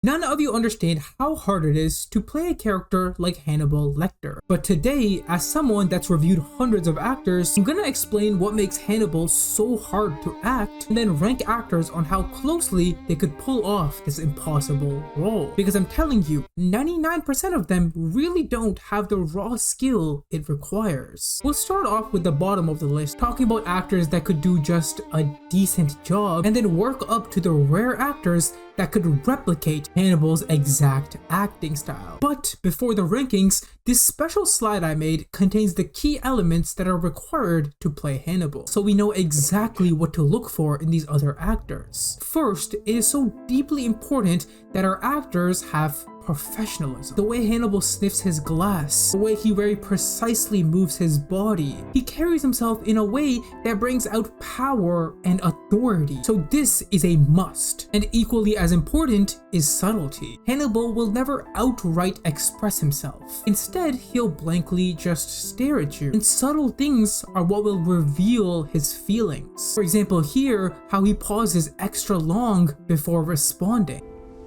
None of you understand how hard it is to play a character like Hannibal Lecter. But today, as someone that's reviewed hundreds of actors, I'm gonna explain what makes Hannibal so hard to act, and then rank actors on how closely they could pull off this impossible role. Because I'm telling you, 99% of them really don't have the raw skill it requires. We'll start off with the bottom of the list, talking about actors that could do just a decent job, and then work up to the rare actors that could replicate Hannibal's exact acting style. But before the rankings, this special slide I made contains the key elements that are required to play Hannibal, so we know exactly what to look for in these other actors. First, it is so deeply important that our actors have professionalism. The way Hannibal sniffs his glass, the way he very precisely moves his body. He carries himself in a way that brings out power and authority. So this is a must. And equally as important is subtlety. Hannibal will never outright express himself. Instead, he'll blankly just stare at you. And subtle things are what will reveal his feelings. For example, here, how he pauses extra long before responding.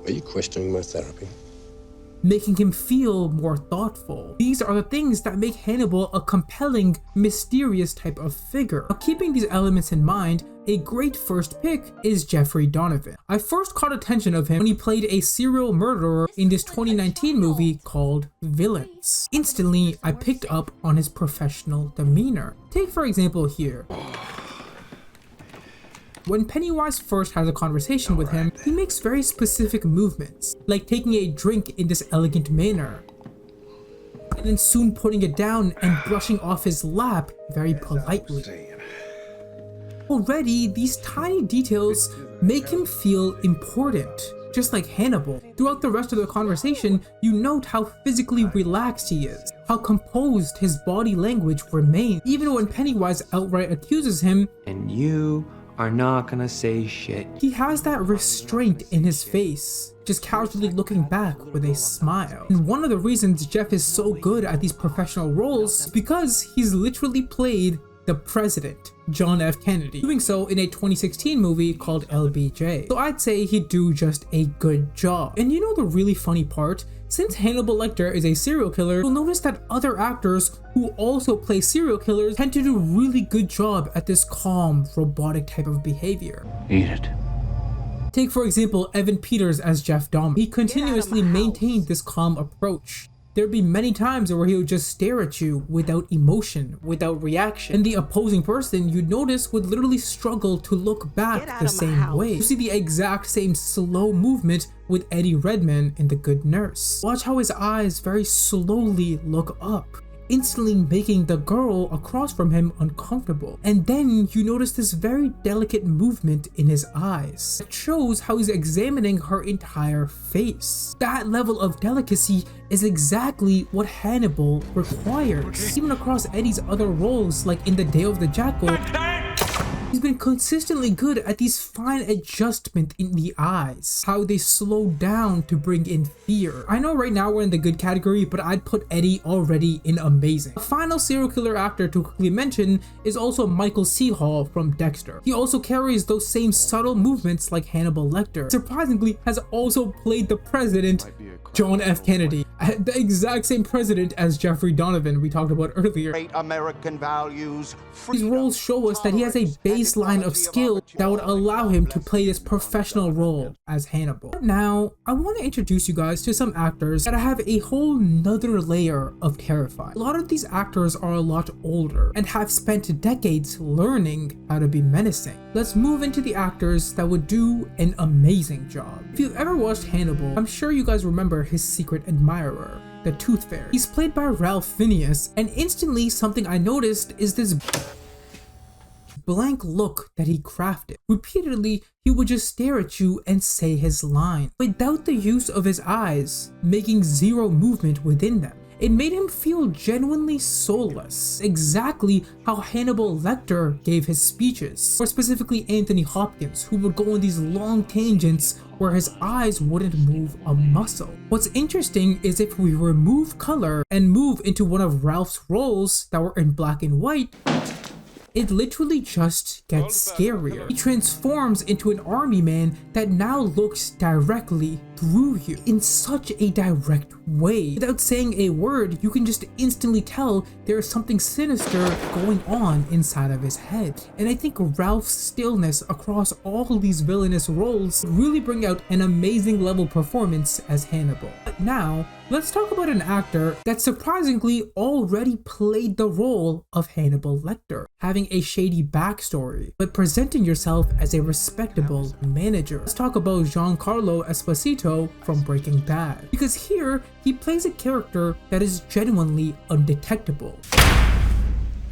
Are you questioning my therapy? Making him feel more thoughtful. These are the things that make Hannibal a compelling, mysterious type of figure. Now, keeping these elements in mind, a great first pick is Jeffrey Donovan. I first caught attention of him when he played a serial murderer in this 2019 movie called Villains. Instantly, I picked up on his professional demeanor. Take for example here. When Pennywise first has a conversation with him, he makes very specific movements, like taking a drink in this elegant manner, and then soon putting it down and brushing off his lap very politely. Already, these tiny details make him feel important, just like Hannibal. Throughout the rest of the conversation, you note how physically relaxed he is, how composed his body language remains, even when Pennywise outright accuses him, "And you are not gonna say shit." He has that restraint in his face, just casually looking back with a smile. And one of the reasons Jeff is so good at these professional roles is because he's literally played the president, John F. Kennedy, doing so in a 2016 movie called LBJ. So I'd say he'd do just a good job. And you know the really funny part? Since Hannibal Lecter is a serial killer, you'll notice that other actors who also play serial killers tend to do a really good job at this calm, robotic type of behavior. Eat it. Take for example Evan Peters as Jeff Dahmer. He continuously maintained this calm approach. There'd be many times where he would just stare at you without emotion, without reaction. And the opposing person, you'd notice, would literally struggle to look back the same way. You see the exact same slow movement with Eddie Redmayne in The Good Nurse. Watch how his eyes very slowly look up, instantly making the girl across from him uncomfortable. And then you notice this very delicate movement in his eyes. It shows how he's examining her entire face. That level of delicacy is exactly what Hannibal requires. Even across Eddie's other roles, like in The Day of the Jackal, he's been consistently good at these fine adjustments in the eyes, how they slow down to bring in fear. I know right now we're in the good category, but I'd put Eddie already in amazing. The final serial killer actor to quickly mention is also Michael C. Hall from Dexter. He also carries those same subtle movements like Hannibal Lecter. Surprisingly, has also played the president, John F. Kennedy, the exact same president as Jeffrey Donovan we talked about earlier. Great American values. These roles show us that he has a baseline of skill that would allow him to play this professional role as Hannibal. Now, I want to introduce you guys to some actors that have a whole nother layer of terrifying. A lot of these actors are a lot older and have spent decades learning how to be menacing. Let's move into the actors that would do an amazing job. If you've ever watched Hannibal, I'm sure you guys remember his secret admirer, the Tooth Fairy. He's played by Ralph Fiennes, and instantly something I noticed is this blank look that he crafted. Repeatedly, he would just stare at you and say his line, without the use of his eyes, making zero movement within them. It made him feel genuinely soulless, exactly how Hannibal Lecter gave his speeches, or specifically Anthony Hopkins, who would go on these long tangents where his eyes wouldn't move a muscle. What's interesting is if we remove color and move into one of Ralph's roles that were in black and white, it literally just gets scarier. He transforms into an army man that now looks directly through you in such a direct way. Without saying a word, you can just instantly tell there is something sinister going on inside of his head. And I think Ralph's stillness across all these villainous roles really bring out an amazing level performance as Hannibal. But now, let's talk about an actor that surprisingly already played the role of Hannibal Lecter, having a shady backstory, but presenting yourself as a respectable manager. Let's talk about Giancarlo Esposito from Breaking Bad, because here he plays a character that is genuinely undetectable.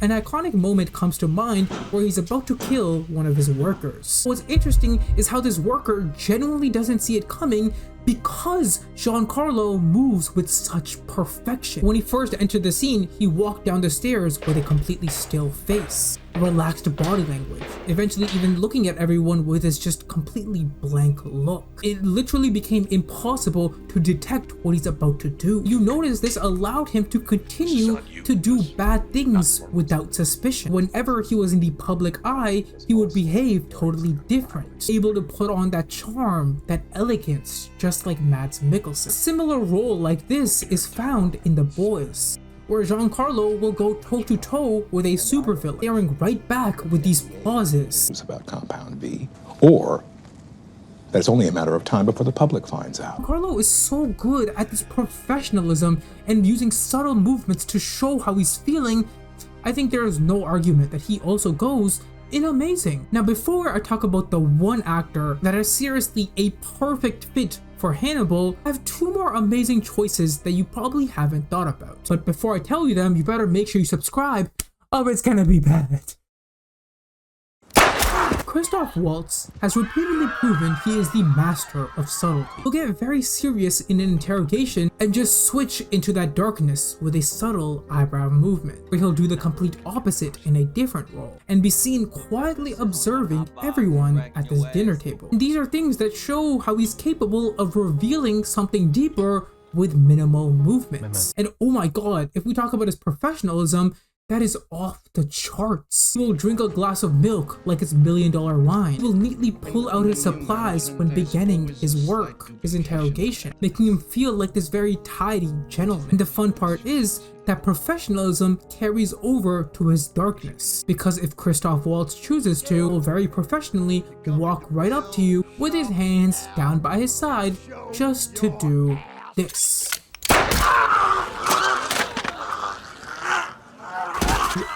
An iconic moment comes to mind where he's about to kill one of his workers. What's interesting is how this worker genuinely doesn't see it coming because Giancarlo moves with such perfection. When he first entered the scene, he walked down the stairs with a completely still face, relaxed body language, eventually even looking at everyone with his just completely blank look. It literally became impossible to detect what he's about to do. You notice this allowed him to continue to do bad things without suspicion. Whenever he was in the public eye, he would behave totally different, able to put on that charm, that elegance, just like Mads Mikkelsen. A similar role like this is found in The Boys, where Giancarlo will go toe-to-toe with a supervillain, staring right back with these pauses. It's about Compound V, or that it's only a matter of time before the public finds out. Giancarlo is so good at this professionalism and using subtle movements to show how he's feeling. I think there is no argument that he also goes in amazing. Now, before I talk about the one actor that is seriously a perfect fit for Hannibal, I have two more amazing choices that you probably haven't thought about. But before I tell you them, you better make sure you subscribe, or it's gonna be bad. Christoph Waltz has repeatedly proven he is the master of subtlety. He'll get very serious in an interrogation and just switch into that darkness with a subtle eyebrow movement, where he'll do the complete opposite in a different role and be seen quietly observing everyone at this dinner table. And these are things that show how he's capable of revealing something deeper with minimal movements. And oh my god, if we talk about his professionalism, that is off the charts. He will drink a glass of milk like it's $1 million wine. He will neatly pull out his supplies when beginning his work, his interrogation, making him feel like this very tidy gentleman. And the fun part is that professionalism carries over to his darkness, because if Christoph Waltz chooses to, he'll very professionally walk right up to you with his hands down by his side just to do this.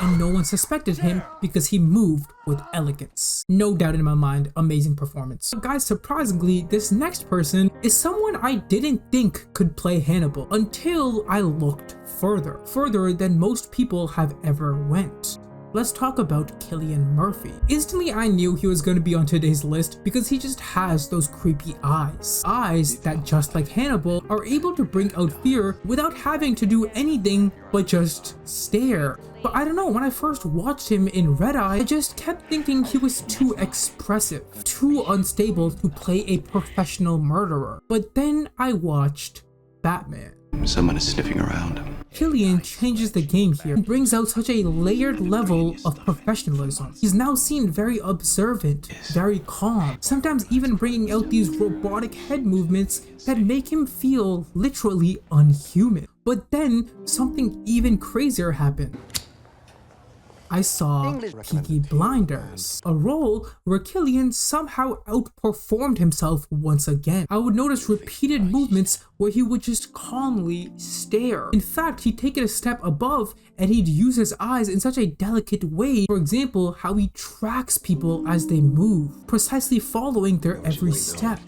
And no one suspected him because he moved with elegance. No doubt in my mind, amazing performance. But guys, surprisingly, this next person is someone I didn't think could play Hannibal until I looked further than most people have ever went. Let's talk about Cillian Murphy. Instantly I knew he was going to be on today's list because he just has those creepy eyes. Eyes that, just like Hannibal, are able to bring out fear without having to do anything but just stare. But I don't know, when I first watched him in Red Eye, I just kept thinking he was too expressive, too unstable to play a professional murderer. But then I watched Batman. Someone is sniffing around. Cillian changes the game here and brings out such a layered level of professionalism. He's now seen very observant, very calm, sometimes even bringing out these robotic head movements that make him feel literally unhuman. But then something even crazier happened. I saw Peaky Blinders, a role where Cillian somehow outperformed himself once again. I would notice repeated movements where he would just calmly stare. In fact, he'd take it a step above and he'd use his eyes in such a delicate way. For example, how he tracks people as they move, precisely following their every step.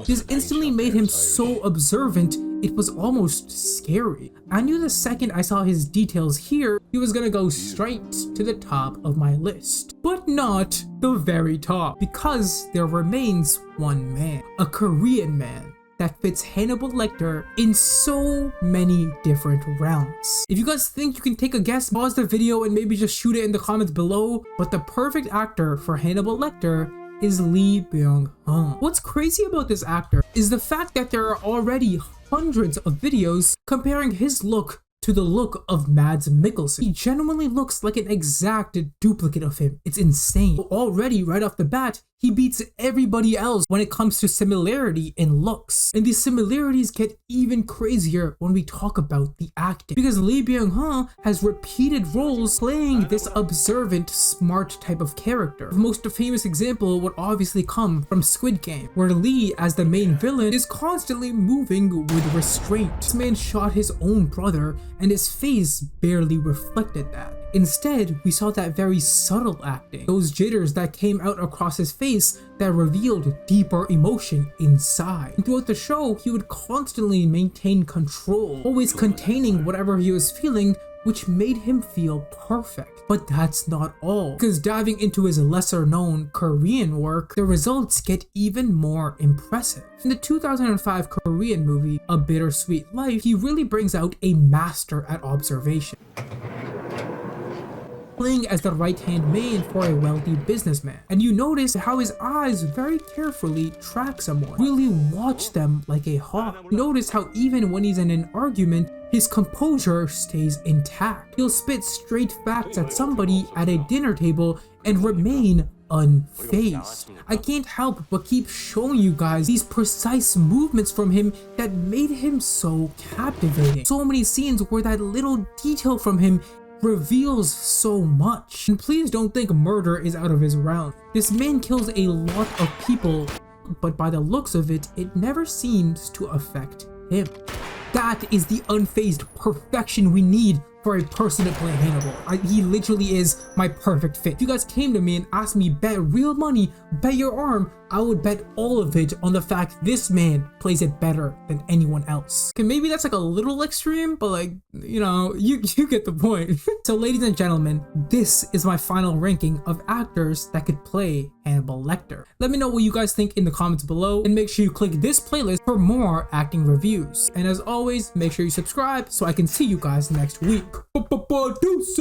This instantly made him so observant, it was almost scary. I knew the second I saw his details here, he was gonna go straight to the top of my list. But not the very top, because there remains one man, a Korean man that fits Hannibal Lecter in so many different realms. If you guys think you can take a guess, pause the video and maybe just shoot it in the comments below. But the perfect actor for Hannibal Lecter is Lee Byung-hun. What's crazy about this actor is the fact that there are already hundreds of videos comparing his look to the look of Mads Mikkelsen. He genuinely looks like an exact duplicate of him. It's insane. Already, right off the bat, he beats everybody else when it comes to similarity in looks. And these similarities get even crazier when we talk about the acting. Because Lee Byung-hun has repeated roles playing this observant, smart type of character. The most famous example would obviously come from Squid Game, where Lee, as the main villain, is constantly moving with restraint. This man shot his own brother, and his face barely reflected that. Instead, we saw that very subtle acting, those jitters that came out across his face that revealed deeper emotion inside. And throughout the show, he would constantly maintain control, always containing whatever he was feeling, which made him feel perfect. But that's not all, because diving into his lesser known Korean work, the results get even more impressive. In the 2005 Korean movie, A Bittersweet Life, he really brings out a master at observation, playing as the right-hand man for a wealthy businessman. And you notice how his eyes very carefully track someone, really watch them like a hawk. Notice how even when he's in an argument, his composure stays intact. He'll spit straight facts at somebody at a dinner table and remain unfazed. I can't help but keep showing you guys these precise movements from him that made him so captivating. So many scenes where that little detail from him reveals so much. And please don't think murder is out of his realm. This man kills a lot of people, but by the looks of it, it never seems to affect him. That is the unfazed perfection we need for a person to play Hannibal. He literally is my perfect fit. If you guys came to me and asked me bet real money, bet your arm, I would bet all of it on the fact this man plays it better than anyone else. Okay, maybe that's like a little extreme, but like, you know, you get the point. So ladies and gentlemen, this is my final ranking of actors that could play Hannibal Lecter. Let me know what you guys think in the comments below, and make sure you click this playlist for more acting reviews. And as always, make sure you subscribe so I can see you guys next week. Deuces!